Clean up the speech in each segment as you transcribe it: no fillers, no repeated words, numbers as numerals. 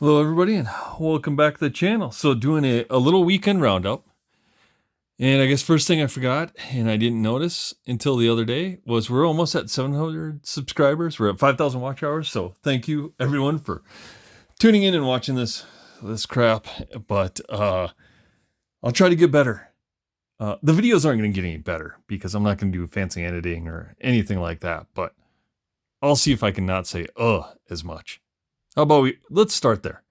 Hello, everybody, and welcome back to the channel. So, doing a little weekend roundup. And I guess first thing I forgot, and I didn't notice until the other day, was we're almost at 700 subscribers. We're at 5,000 watch hours. So, thank you, everyone, for tuning in and watching this crap. But I'll try to get better. The videos aren't going to get any better because I'm not going to do fancy editing or anything like that. But I'll see if I can not say as much. How about let's start there.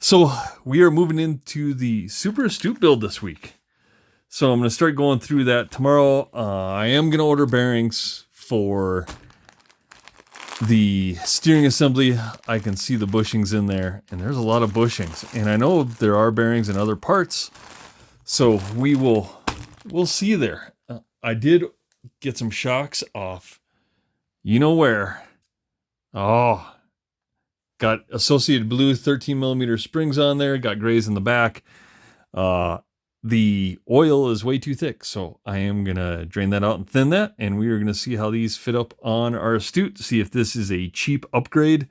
So we are moving into the Super Astute build this week. So I'm going to start going through that tomorrow. I am going to order bearings for the steering assembly. I can see the bushings in there, and there's a lot of bushings. And I know there are bearings in other parts, so we'll see there. I did get some shocks off. You know where? Oh. Got Associated Blue 13 millimeter springs on there. Got grays in the back. The oil is way too thick, so I am going to drain that out and thin that, and we are going to see how these fit up on our Astute, see if this is a cheap upgrade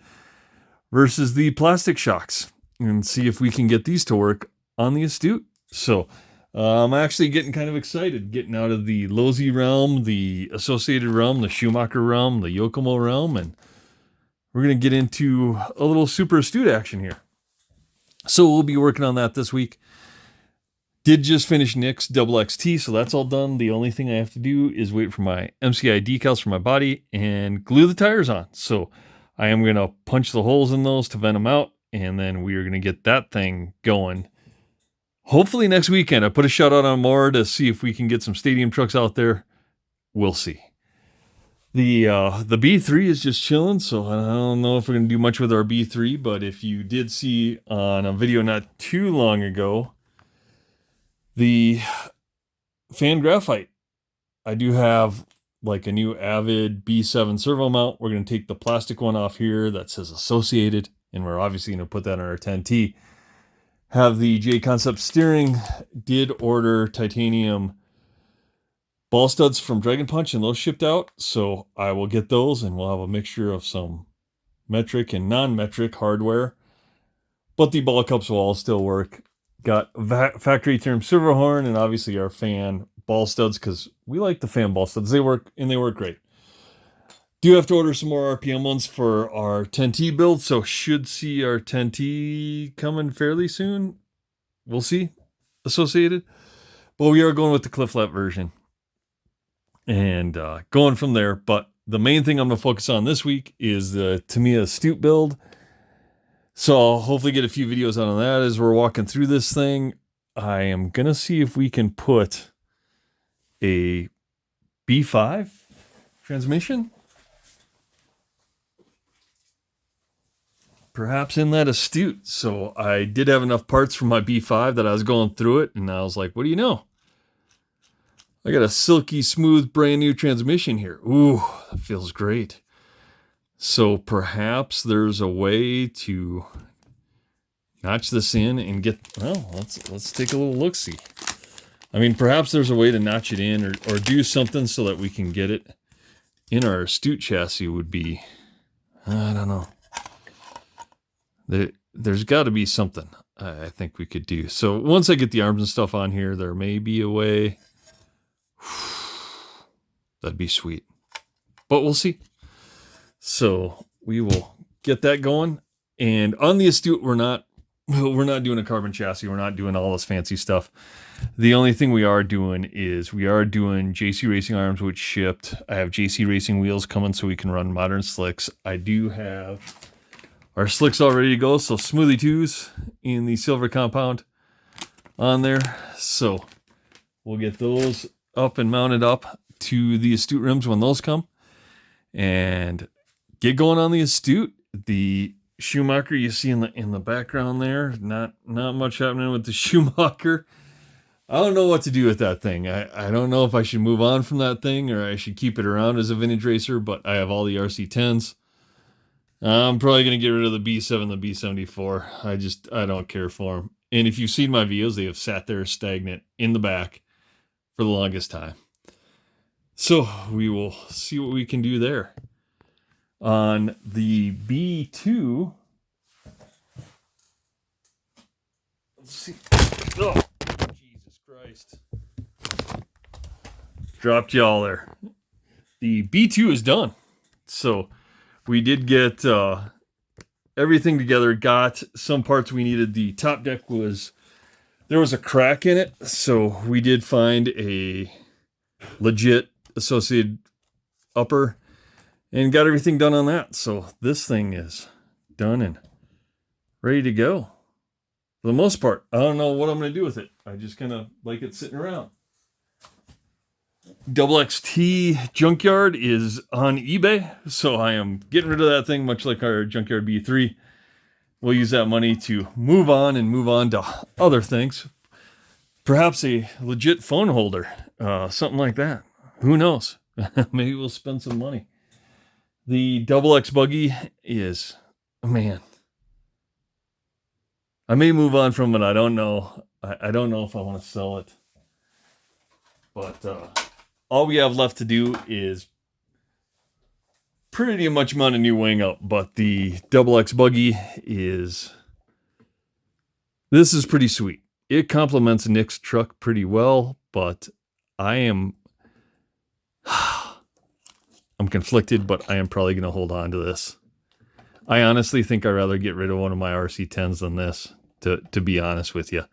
versus the plastic shocks, and see if we can get these to work on the Astute. So I'm actually getting kind of excited, getting out of the Losi realm, the Associated realm, the Schumacher realm, the Yokomo realm, and we're going to get into a little Super Astute action here. So we'll be working on that this week. Did just finish Nick's Double XT, so that's all done. The only thing I have to do is wait for my MCI decals for my body and glue the tires on. So I am going to punch the holes in those to vent them out, and then we are going to get that thing going. Hopefully next weekend. I put a shout out on more to see if we can get some stadium trucks out there. We'll see. The B3 is just chilling, so I don't know if we're going to do much with our B3, but if you did see on a video not too long ago, the fan graphite, I do have like a new Avid B7 servo mount. We're going to take the plastic one off here that says Associated, and we're obviously going to put that on our 10T. Have the J Concept steering, did order titanium ball studs from Dragon Punch, and those shipped out, so I will get those, and we'll have a mixture of some metric and non-metric hardware, but the ball cups will all still work. Got factory term servo horn, and obviously our fan ball studs, because we like the fan ball studs. They work, and they work great. Do have to order some more RPM ones for our 10T build, so should see our 10T coming fairly soon. We'll see. Associated. But we are going with the Cliff Lap version and going from there. But the main thing I'm going to focus on this week is the Tamiya Astute build. So I'll hopefully get a few videos out on that as we're walking through this thing. I am going to see if we can put a B5 transmission perhaps in that Astute. So I did have enough parts for my B5 that I was going through it, and I was like, what do you know? I got a silky smooth brand new transmission here. Ooh, that feels great. So perhaps there's a way to notch this in and get, well, let's take a little look-see. I mean, perhaps there's a way to notch it in or do something so that we can get it in our Astute chassis would be, I don't know. There's got to be something I think we could do. So once I get the arms and stuff on here, there may be a way. That'd be sweet. But we'll see. So we will get that going. And on the Astute, we're not doing a carbon chassis. We're not doing all this fancy stuff. The only thing we are doing is we are doing JC Racing arms, which shipped. I have JC Racing wheels coming so we can run modern slicks. I do have our slicks all ready to go. So Smoothie 2s in the silver compound on there. So we'll get those up and mounted up to the Astute rims when those come and get going on the Astute. The Schumacher you see in the background there, not much happening with the Schumacher. I don't know what to do with that thing. I don't know if I should move on from that thing or I should keep it around as a vintage racer, but I have all the RC10s. I'm probably going to get rid of the B7, the B74. I don't care for them. And if you've seen my videos, they have sat there stagnant in the back for the longest time. So we will see what we can do there. On the B2, Let's see. Oh, Jesus Christ. Dropped y'all there. The B2 is done. So we did get everything together, got some parts we needed. The top deck there was a crack in it, so we did find a legit associated upper and got everything done on that. So this thing is done and ready to go. For the most part, I don't know what I'm going to do with it. I just kind of like it sitting around. Double XT Junkyard is on eBay, so I am getting rid of that thing, much like our Junkyard B3. We'll use that money to move on to other things. Perhaps a legit phone holder, something like that. Who knows? Maybe we'll spend some money. The Double X buggy is, man, I may move on from it. I don't know. I don't know if I want to sell it. But all we have left to do is pretty much mount a new wing up. But the Double X buggy this is pretty sweet. It complements Nick's truck pretty well, but I'm conflicted, but I am probably going to hold on to this. I honestly think I'd rather get rid of one of my RC10s than this, to be honest with you.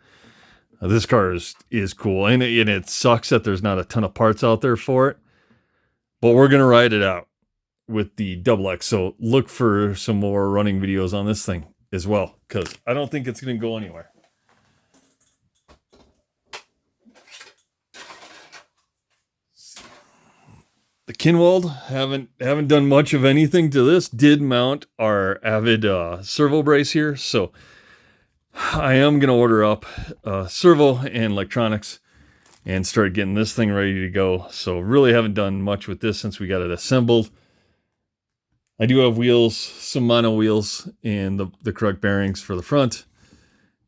This car is cool, and it sucks that there's not a ton of parts out there for it, but we're going to ride it out with the Double X, so look for some more running videos on this thing as well, because I don't think it's going to go anywhere. The Kinwald, haven't done much of anything to this. Did mount our Avid servo brace here, so I am going to order up servo and electronics and start getting this thing ready to go. So really haven't done much with this since we got it assembled. I do have wheels, some mono wheels, and the correct bearings for the front.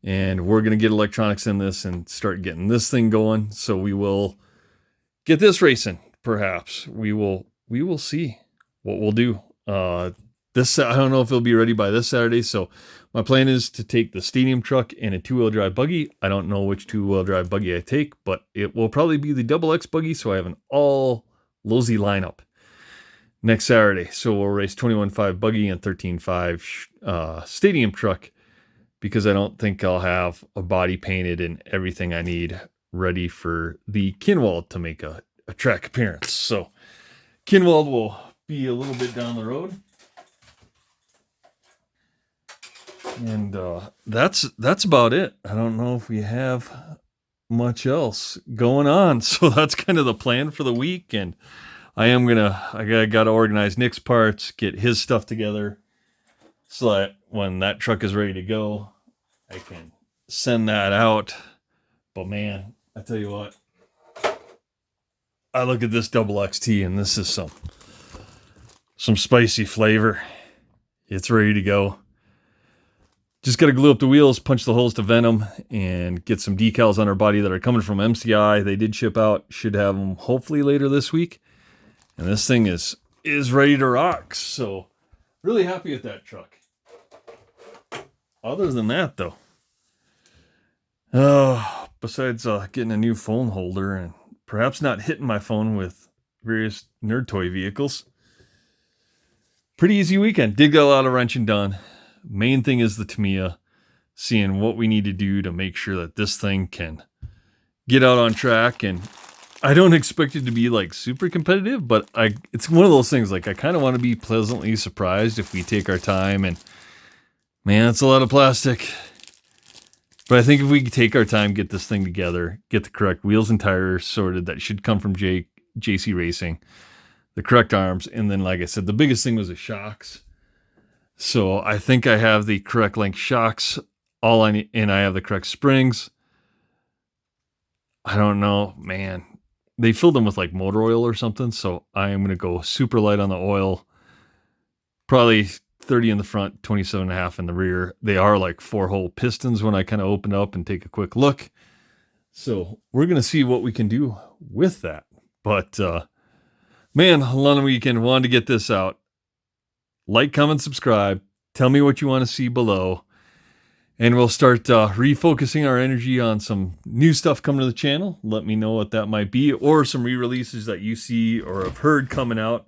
And we're going to get electronics in this and start getting this thing going. So we will get this racing. Perhaps we will see what we'll do. I don't know if it'll be ready by this Saturday. So my plan is to take the stadium truck and a 2-wheel drive buggy. I don't know which 2-wheel drive buggy I take, but it will probably be the Double X buggy. So I have an all Losi lineup next Saturday. So we'll race 21.5 buggy and 13.5 stadium truck, because I don't think I'll have a body painted and everything I need ready for the Kinwald to make a track appearance. So Kinwald will be a little bit down the road. And that's about it. I don't know if we have much else going on. So that's kind of the plan for the week. And I got to organize Nick's parts, get his stuff together, so that when that truck is ready to go, I can send that out. But man, I tell you what, I look at this Double XT and this is some spicy flavor. It's ready to go. Just got to glue up the wheels, punch the holes to Venom, and get some decals on our body that are coming from MCI. They did ship out. Should have them hopefully later this week. And this thing is ready to rock. So really happy with that truck. Other than that, though, besides getting a new phone holder and perhaps not hitting my phone with various nerd toy vehicles, pretty easy weekend. Did get a lot of wrenching done. Main thing is the Tamiya, seeing what we need to do to make sure that this thing can get out on track. And I don't expect it to be like super competitive, but it's one of those things, like I kind of want to be pleasantly surprised if we take our time. And man, it's a lot of plastic. But I think if we take our time, get this thing together, get the correct wheels and tires sorted, that should come from JC Racing, the correct arms. And then, like I said, the biggest thing was the shocks. So I think I have the correct length shocks, all I need, and I have the correct springs. I don't know, man. They filled them with like motor oil or something. So I am going to go super light on the oil, probably 30 in the front, 27.5 in the rear. They are like 4-hole pistons when I kind of open up and take a quick look. So we're going to see what we can do with that. But man, a long weekend. Wanted to get this out. Like, comment, subscribe. Tell me what you want to see below. And we'll start refocusing our energy on some new stuff coming to the channel. Let me know what that might be, or some re-releases that you see or have heard coming out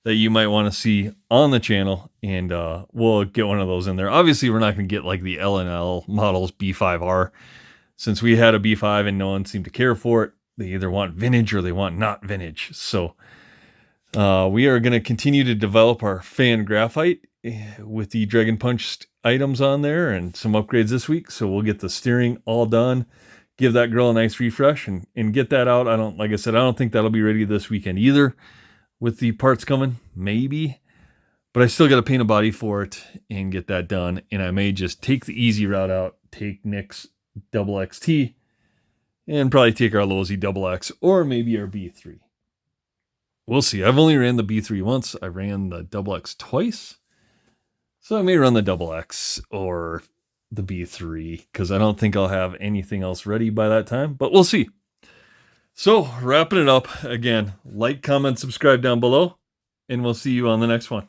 that you might want to see on the channel, and we'll get one of those in there. Obviously, we're not going to get like the L&L models B5R, since we had a B5 and no one seemed to care for it. They either want vintage or they want not vintage. So we are going to continue to develop our fan graphite with the Dragon Punched items on there and some upgrades this week. So we'll get the steering all done, give that grill a nice refresh, and get that out. Like I said, I don't think that'll be ready this weekend either, with the parts coming, maybe. But I still got to paint a body for it and get that done. And I may just take the easy route out, take Nick's double XT, and probably take our Lowe's double X, or maybe our B3. We'll see. I've only ran the B3 once. I ran the double X twice. So I may run the double X or the B3, because I don't think I'll have anything else ready by that time, but we'll see. So wrapping it up again, like, comment, subscribe down below, and we'll see you on the next one.